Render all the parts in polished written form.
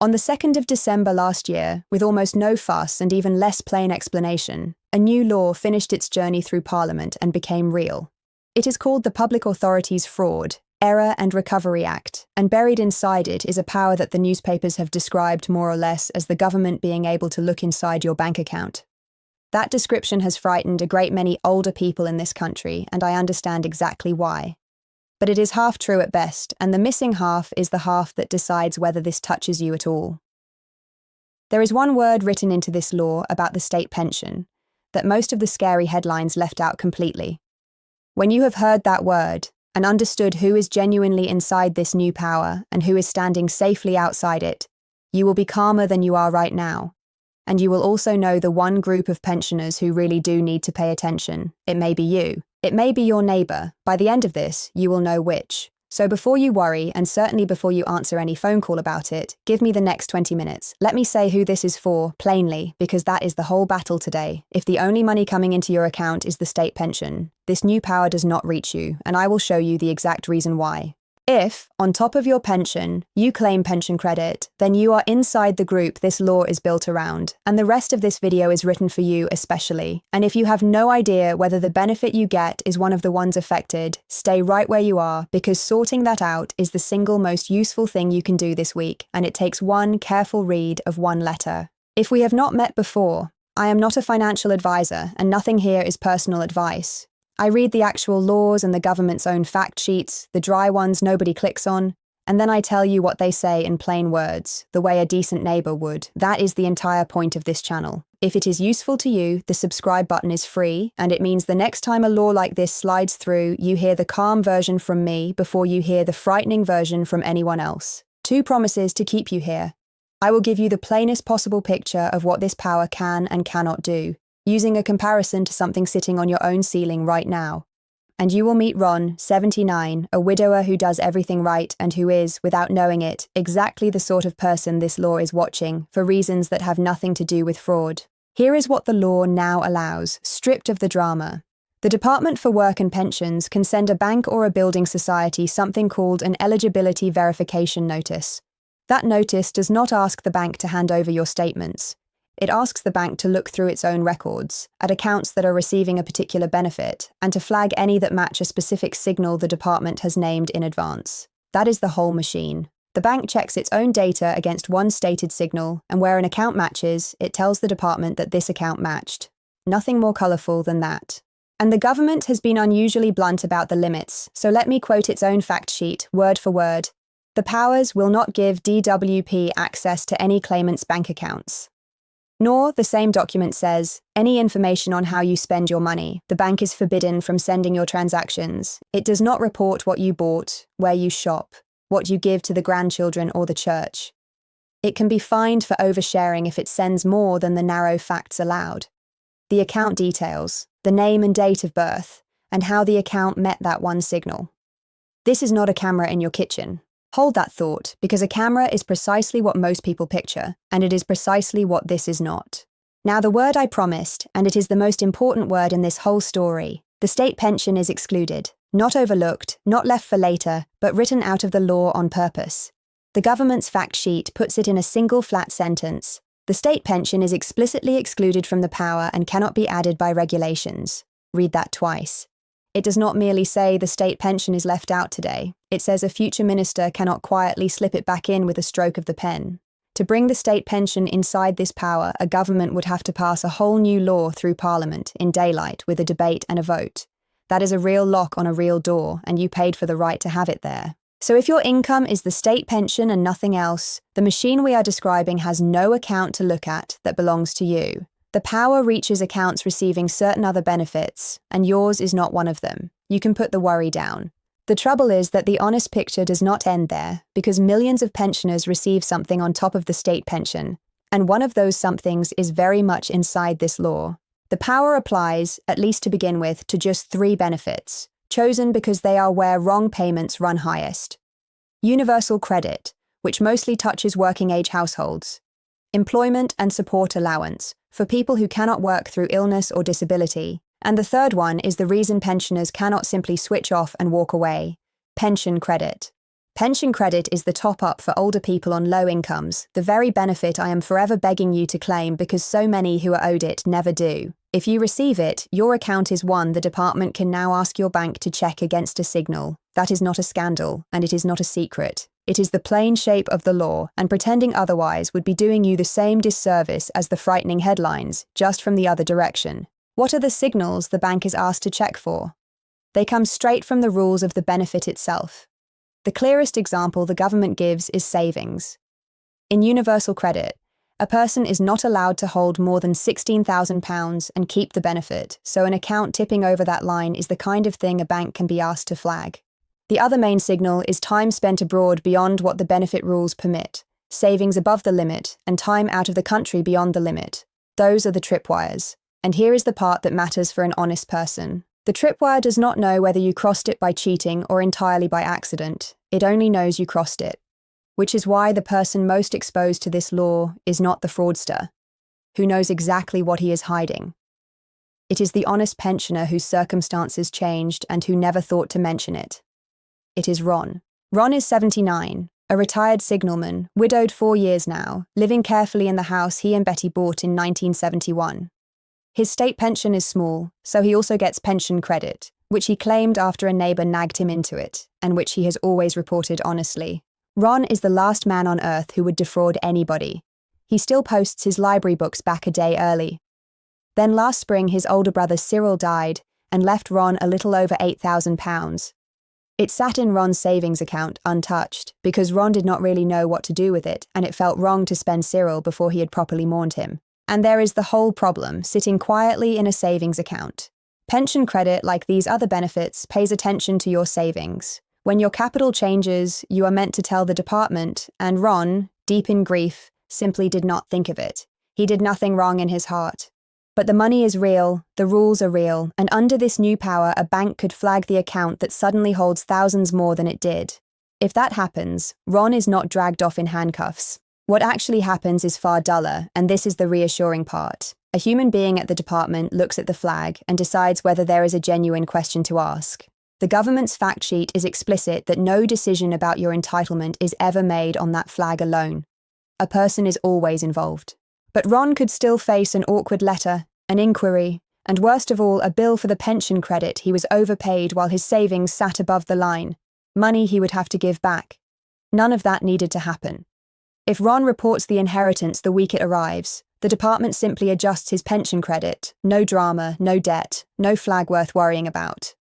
On the 2nd of December last year, with almost no fuss and even less plain explanation, a new law finished its journey through Parliament and became real. It is called the Public Authorities Fraud, Error and Recovery Act, and buried inside it is a power that the newspapers have described more or less as the government being able to look inside your bank account. That description has frightened a great many older people in this country, and I understand exactly why. But it is half true at best, and the missing half is the half that decides whether this touches you at all. There is one word written into this law about the state pension that most of the scary headlines left out completely. When you have heard that word and understood who is genuinely inside this new power and who is standing safely outside it, you will be calmer than you are right now. And you will also know the one group of pensioners who really do need to pay attention. It may be you. It may be your neighbour. By the end of this, you will know which. So before you worry, and certainly before you answer any phone call about it, give me the next 20 minutes. Let me say who this is for, plainly, because that is the whole battle today. If the only money coming into your account is the state pension, this new power does not reach you, and I will show you the exact reason why. If, on top of your pension, you claim pension credit, then you are inside the group this law is built around, and the rest of this video is written for you especially. And if you have no idea whether the benefit you get is one of the ones affected, stay right where you are, because sorting that out is the single most useful thing you can do this week, and it takes one careful read of one letter. If we have not met before, I am not a financial advisor, and nothing here is personal advice. I read the actual laws and the government's own fact sheets, the dry ones nobody clicks on, and then I tell you what they say in plain words, the way a decent neighbour would. That is the entire point of this channel. If it is useful to you, the subscribe button is free, and it means the next time a law like this slides through, you hear the calm version from me before you hear the frightening version from anyone else. 2 promises to keep you here. I will give you the plainest possible picture of what this power can and cannot do, using a comparison to something sitting on your own ceiling right now. And you will meet Ron, 79, a widower who does everything right and who is, without knowing it, exactly the sort of person this law is watching, for reasons that have nothing to do with fraud. Here is what the law now allows, stripped of the drama. The Department for Work and Pensions can send a bank or a building society something called an Eligibility Verification Notice. That notice does not ask the bank to hand over your statements. It asks the bank to look through its own records, at accounts that are receiving a particular benefit, and to flag any that match a specific signal the department has named in advance. That is the whole machine. The bank checks its own data against one stated signal, and where an account matches, it tells the department that this account matched. Nothing more colourful than that. And the government has been unusually blunt about the limits, so let me quote its own fact sheet, word for word. The powers will not give DWP access to any claimant's bank accounts. Nor, the same document says, any information on how you spend your money. The bank is forbidden from sending your transactions. It does not report what you bought, where you shop, what you give to the grandchildren or the church. It can be fined for oversharing if it sends more than the narrow facts allowed. The account details, the name and date of birth, and how the account met that one signal. This is not a camera in your kitchen. Hold that thought, because a camera is precisely what most people picture, and it is precisely what this is not. Now the word I promised, and it is the most important word in this whole story. The state pension is excluded, not overlooked, not left for later, but written out of the law on purpose. The government's fact sheet puts it in a single flat sentence. The state pension is explicitly excluded from the power and cannot be added by regulations. Read that twice. It does not merely say the state pension is left out today. It says a future minister cannot quietly slip it back in with a stroke of the pen. To bring the state pension inside this power, a government would have to pass a whole new law through Parliament, in daylight, with a debate and a vote. That is a real lock on a real door, and you paid for the right to have it there. So if your income is the state pension and nothing else, the machine we are describing has no account to look at that belongs to you. The power reaches accounts receiving certain other benefits, and yours is not one of them. You can put the worry down. The trouble is that the honest picture does not end there, because millions of pensioners receive something on top of the state pension, and one of those somethings is very much inside this law. The power applies, at least to begin with, to just 3 benefits, chosen because they are where wrong payments run highest. Universal credit, which mostly touches working-age households. Employment and support allowance, for people who cannot work through illness or disability. And the third one is the reason pensioners cannot simply switch off and walk away: pension credit. Pension credit is the top-up for older people on low incomes, the very benefit I am forever begging you to claim because so many who are owed it never do. If you receive it, your account is one the department can now ask your bank to check against a signal. That is not a scandal, and it is not a secret. It is the plain shape of the law, and pretending otherwise would be doing you the same disservice as the frightening headlines, just from the other direction. What are the signals the bank is asked to check for? They come straight from the rules of the benefit itself. The clearest example the government gives is savings. In universal credit, a person is not allowed to hold more than £16,000 and keep the benefit, so an account tipping over that line is the kind of thing a bank can be asked to flag. The other main signal is time spent abroad beyond what the benefit rules permit, savings above the limit, and time out of the country beyond the limit. Those are the tripwires. And here is the part that matters for an honest person. The tripwire does not know whether you crossed it by cheating or entirely by accident. It only knows you crossed it. Which is why the person most exposed to this law is not the fraudster, who knows exactly what he is hiding. It is the honest pensioner whose circumstances changed and who never thought to mention it. It is Ron. Ron is 79, a retired signalman, widowed 4 years now, living carefully in the house he and Betty bought in 1971. His state pension is small, so he also gets pension credit, which he claimed after a neighbour nagged him into it, and which he has always reported honestly. Ron is the last man on earth who would defraud anybody. He still posts his library books back a day early. Then last spring his older brother Cyril died and left Ron a little over £8,000. It sat in Ron's savings account untouched because Ron did not really know what to do with it, and it felt wrong to spend Cyril before he had properly mourned him. And there is the whole problem, sitting quietly in a savings account. Pension credit, like these other benefits, pays attention to your savings. When your capital changes, you are meant to tell the department, and Ron, deep in grief, simply did not think of it. He did nothing wrong in his heart. But the money is real, the rules are real, and under this new power, a bank could flag the account that suddenly holds thousands more than it did. If that happens, Ron is not dragged off in handcuffs. What actually happens is far duller, and this is the reassuring part. A human being at the department looks at the flag and decides whether there is a genuine question to ask. The government's fact sheet is explicit that no decision about your entitlement is ever made on that flag alone. A person is always involved. But Ron could still face an awkward letter, an inquiry, and worst of all, a bill for the pension credit he was overpaid while his savings sat above the line. Money he would have to give back. None of that needed to happen. If Ron reports the inheritance the week it arrives, the department simply adjusts his pension credit. No drama, no debt, no flag worth worrying about.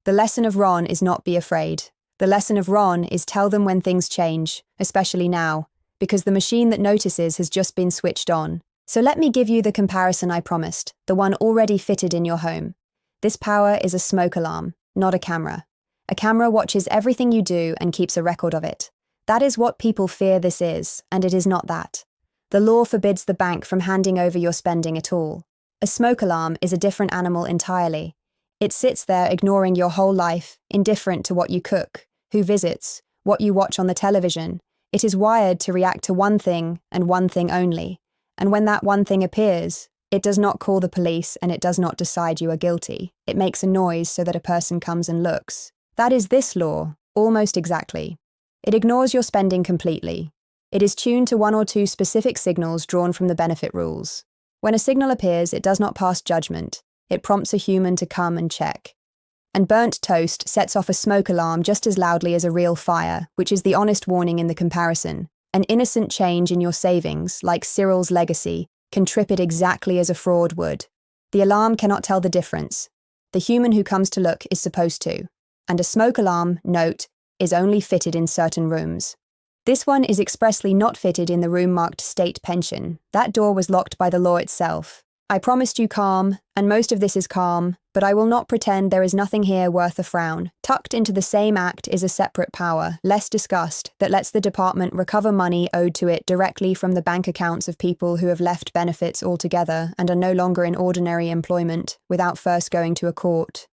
The lesson of Ron is not be afraid. The lesson of Ron is tell them when things change, especially now, because the machine that notices has just been switched on. So let me give you the comparison I promised, the one already fitted in your home. This power is a smoke alarm, not a camera. A camera watches everything you do and keeps a record of it. That is what people fear this is, and it is not that. The law forbids the bank from handing over your spending at all. A smoke alarm is a different animal entirely. It sits there ignoring your whole life, indifferent to what you cook, who visits, what you watch on the television. It is wired to react to one thing and one thing only. And when that one thing appears, it does not call the police and it does not decide you are guilty. It makes a noise so that a person comes and looks. That is this law, almost exactly. It ignores your spending completely. It is tuned to one or two specific signals drawn from the benefit rules. When a signal appears, it does not pass judgment. It prompts a human to come and check. And burnt toast sets off a smoke alarm just as loudly as a real fire, which is the honest warning in the comparison. An innocent change in your savings, like Cyril's legacy, can trip it exactly as a fraud would. The alarm cannot tell the difference. The human who comes to look is supposed to. And a smoke alarm, note, is only fitted in certain rooms. This one is expressly not fitted in the room marked state pension. That door was locked by the law itself. I promised you calm, and most of this is calm, but I will not pretend there is nothing here worth a frown. Tucked into the same act is a separate power, less discussed, that lets the department recover money owed to it directly from the bank accounts of people who have left benefits altogether and are no longer in ordinary employment, without first going to a court.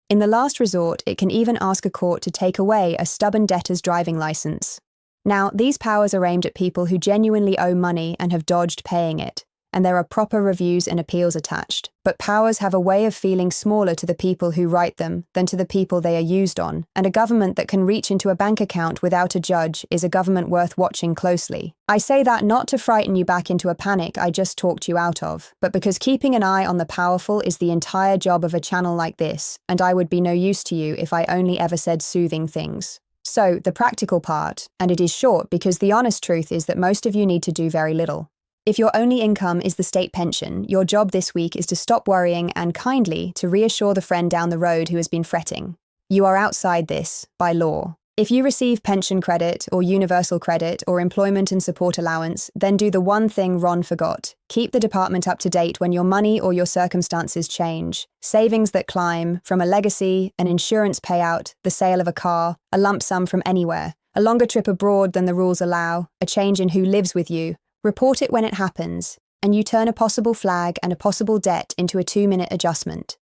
In the last resort, it can even ask a court to take away a stubborn debtor's driving license. Now, these powers are aimed at people who genuinely owe money and have dodged paying it, and there are proper reviews and appeals attached. But powers have a way of feeling smaller to the people who write them than to the people they are used on, and a government that can reach into a bank account without a judge is a government worth watching closely. I say that not to frighten you back into a panic I just talked you out of, but because keeping an eye on the powerful is the entire job of a channel like this, and I would be no use to you if I only ever said soothing things. So, the practical part, and it is short because the honest truth is that most of you need to do very little. If your only income is the state pension, your job this week is to stop worrying and kindly to reassure the friend down the road who has been fretting. You are outside this, by law. If you receive pension credit or universal credit or employment and support allowance, then do the one thing Ron forgot. Keep the department up to date when your money or your circumstances change. Savings that climb, from a legacy, an insurance payout, the sale of a car, a lump sum from anywhere, a longer trip abroad than the rules allow, a change in who lives with you. Report it when it happens, and you turn a possible flag and a possible debt into a 2-minute adjustment.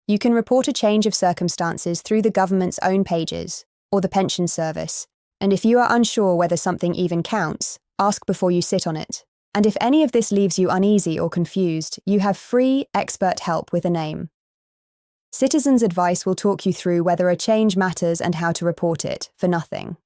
You can report a change of circumstances through the government's own pages, or the pension service, and if you are unsure whether something even counts, ask before you sit on it. And if any of this leaves you uneasy or confused, you have free, expert help with a name. Citizens Advice will talk you through whether a change matters and how to report it, for nothing.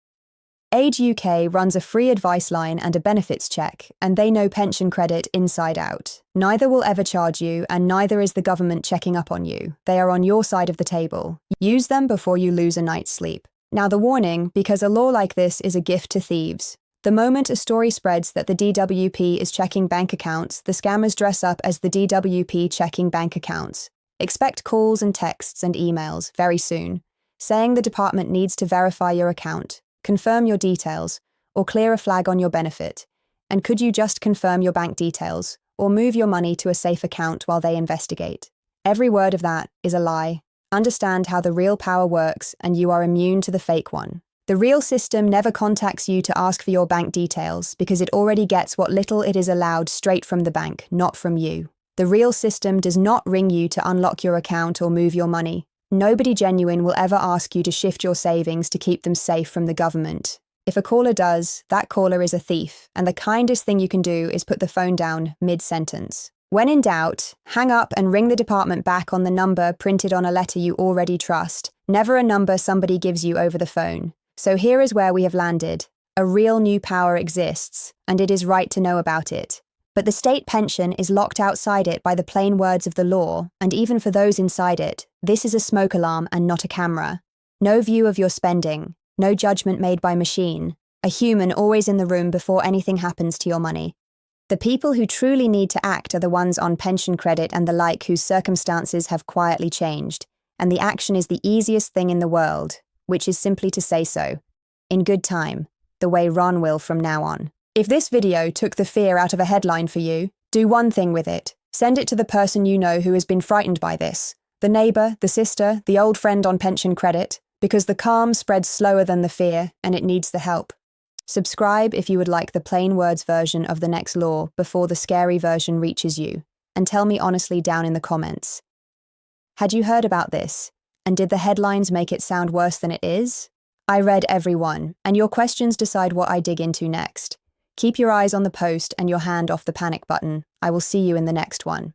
Age UK runs a free advice line and a benefits check, and they know pension credit inside out. Neither will ever charge you, and neither is the government checking up on you. They are on your side of the table. Use them before you lose a night's sleep. Now the warning, because a law like this is a gift to thieves. The moment a story spreads that the DWP is checking bank accounts, the scammers dress up as the DWP checking bank accounts. Expect calls and texts and emails very soon, saying the department needs to verify your account, confirm your details, or clear a flag on your benefit. And could you just confirm your bank details, or move your money to a safe account while they investigate? Every word of that is a lie. Understand how the real power works, and you are immune to the fake one. The real system never contacts you to ask for your bank details because it already gets what little it is allowed straight from the bank, not from you. The real system does not ring you to unlock your account or move your money. Nobody genuine will ever ask you to shift your savings to keep them safe from the government. If a caller does, that caller is a thief, and the kindest thing you can do is put the phone down mid-sentence. When in doubt, hang up and ring the department back on the number printed on a letter you already trust, never a number somebody gives you over the phone. So here is where we have landed. A real new power exists, and it is right to know about it. But the state pension is locked outside it by the plain words of the law, and even for those inside it, this is a smoke alarm and not a camera. No view of your spending, no judgment made by machine, a human always in the room before anything happens to your money. The people who truly need to act are the ones on pension credit and the like whose circumstances have quietly changed, and the action is the easiest thing in the world, which is simply to say so, in good time, the way Ron will from now on. If this video took the fear out of a headline for you, do one thing with it. Send it to the person you know who has been frightened by this, the neighbour, the sister, the old friend on pension credit, because the calm spreads slower than the fear, and it needs the help. Subscribe if you would like the plain words version of the next law before the scary version reaches you, and tell me honestly down in the comments. Had you heard about this? And did the headlines make it sound worse than it is? I read every one, and your questions decide what I dig into next. Keep your eyes on the post and your hand off the panic button. I will see you in the next one.